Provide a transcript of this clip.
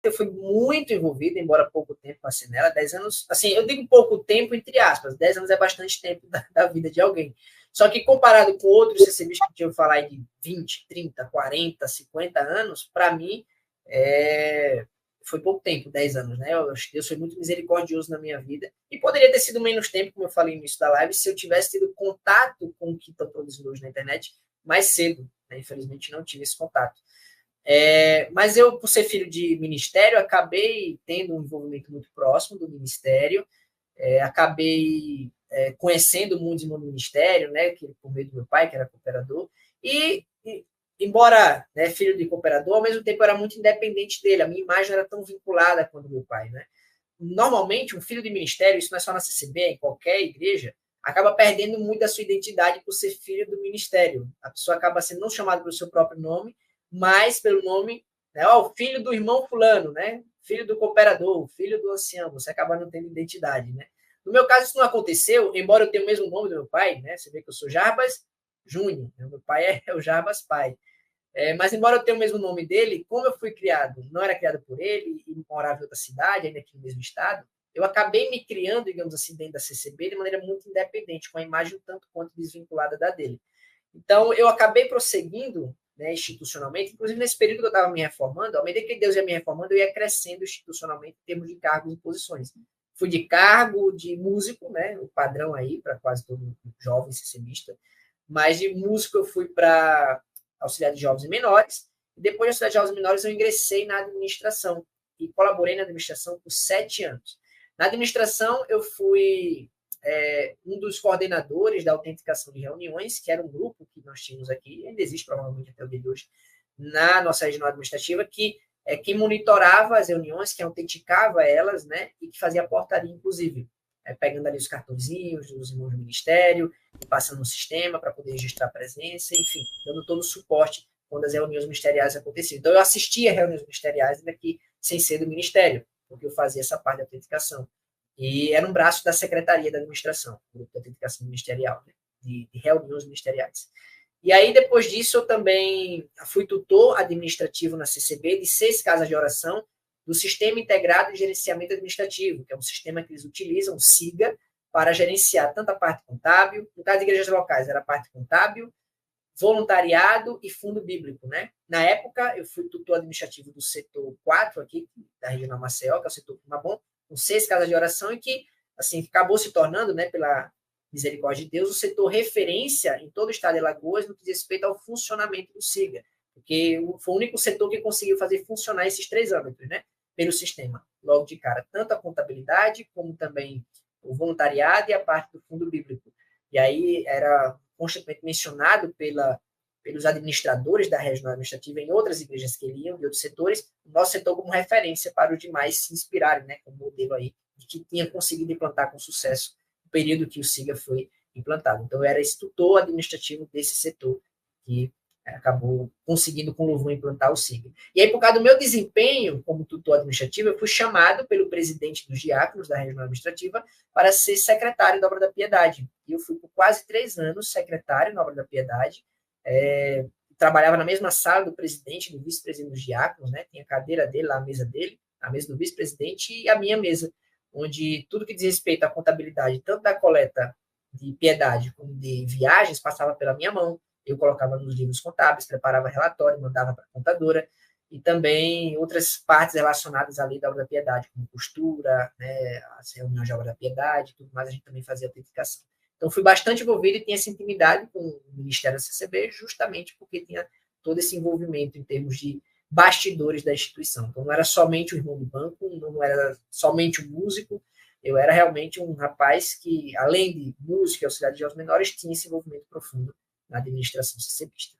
eu fui muito envolvido, embora pouco tempo passei nela, 10 anos, assim, eu digo pouco tempo, entre aspas, 10 anos é bastante tempo da vida de alguém. Só que comparado com outros CCBs que tinham falar de 20, 30, 40, 50 anos, para mim, foi pouco tempo, 10 anos, né? Deus foi muito misericordioso na minha vida. E poderia ter sido menos tempo, como eu falei no início da live, se eu tivesse tido contato com o que estão produzindo hoje na internet mais cedo. Né? Infelizmente, não tive esse contato. Mas eu, por ser filho de ministério, acabei tendo um envolvimento muito próximo do ministério, acabei conhecendo o mundo do ministério, né, por meio do meu pai, que era cooperador, e embora filho de cooperador, ao mesmo tempo eu era muito independente dele, a minha imagem era tão vinculada quanto meu pai. Né? Normalmente, um filho de ministério, isso não é só na CCB, em qualquer igreja, acaba perdendo muito da sua identidade por ser filho do ministério. A pessoa acaba sendo não chamada pelo seu próprio nome, mas pelo nome, né, o filho do irmão fulano, né? Filho do cooperador, filho do ancião, você acaba não tendo identidade, né? No meu caso, isso não aconteceu, embora eu tenha o mesmo nome do meu pai, né? Você vê que eu sou Jarbas Júnior, né? Meu pai é o Jarbas pai. Mas embora eu tenha o mesmo nome dele, como eu fui criado, não era criado por ele, e morava em outra cidade, ainda aqui no mesmo estado, eu acabei me criando, digamos assim, dentro da CCB de maneira muito independente, com a imagem tanto quanto desvinculada da dele. Então, eu acabei prosseguindo, né, institucionalmente, inclusive nesse período que eu estava me reformando, à medida que Deus ia me reformando, eu ia crescendo institucionalmente em termos de cargos e posições. Fui de cargo de músico, né, o padrão aí para quase todo jovem CCBista, mas de músico eu fui para auxiliar de jovens e menores, e depois de auxiliar de jovens e menores eu ingressei na administração, e colaborei na administração por 7 anos. Na administração eu fui um dos coordenadores da autenticação de reuniões, que era um grupo que nós tínhamos aqui, ainda existe provavelmente até o dia de hoje, na nossa regional administrativa, que monitorava as reuniões, que autenticava elas, né, e que fazia a portaria, inclusive, pegando ali os cartõezinhos dos irmãos do ministério, passando no sistema para poder registrar a presença, enfim, dando todo o suporte quando as reuniões ministeriais aconteciam. Então, eu assistia a reuniões ministeriais, ainda que sem ser do ministério, porque eu fazia essa parte da autenticação. E era um braço da Secretaria da Administração, Grupo de Autenticação Ministerial, né, de reuniões ministeriais. E aí, depois disso, eu também fui tutor administrativo na CCB de 6 casas de oração do Sistema Integrado de Gerenciamento Administrativo, que é um sistema que eles utilizam, o SIGA, para gerenciar tanto a parte contábil, no caso de igrejas locais, era a parte contábil, voluntariado e fundo bíblico. Né? Na época, eu fui tutor administrativo do setor 4 aqui, da Regional Maceió, que é o setor Primabom, com 6 casas de oração e que assim, acabou se tornando, né, pela misericórdia de Deus, o setor referência em todo o estado de Alagoas no que diz respeito ao funcionamento do SIGA, porque foi o único setor que conseguiu fazer funcionar esses 3 âmbitos, né, pelo sistema, logo de cara, tanto a contabilidade como também o voluntariado e a parte do fundo bíblico. E aí era constantemente mencionado pelos administradores da regional administrativa em outras igrejas que iam, de outros setores, o nosso setor como referência para os demais se inspirarem, né, como modelo aí, de que tinha conseguido implantar com sucesso o período que o SIGA foi implantado. Então, eu era esse tutor administrativo desse setor que acabou conseguindo com louvor implantar o SIGA. E aí, por causa do meu desempenho como tutor administrativo, eu fui chamado pelo presidente dos diáconos da regional administrativa para ser secretário da Obra da Piedade. E eu fui por quase 3 anos secretário na Obra da Piedade, trabalhava na mesma sala do presidente, do vice-presidente dos diáconos, né? Tinha a cadeira dele, lá a mesa dele, a mesa do vice-presidente e a minha mesa, onde tudo que diz respeito à contabilidade, tanto da coleta de piedade como de viagens, passava pela minha mão. Eu colocava nos livros contábeis, preparava relatório, mandava para a contadora, e também outras partes relacionadas à lei da obra da piedade, como costura, né, as reuniões de obra da piedade, tudo mais, a gente também fazia autenticação. Então, fui bastante envolvido e tinha essa intimidade com o Ministério da CCB, justamente porque tinha todo esse envolvimento em termos de bastidores da instituição. Então, não era somente o irmão do banco, não era somente o músico, eu era realmente um rapaz que, além de música e auxiliar de jovens menores, tinha esse envolvimento profundo na administração CCBista.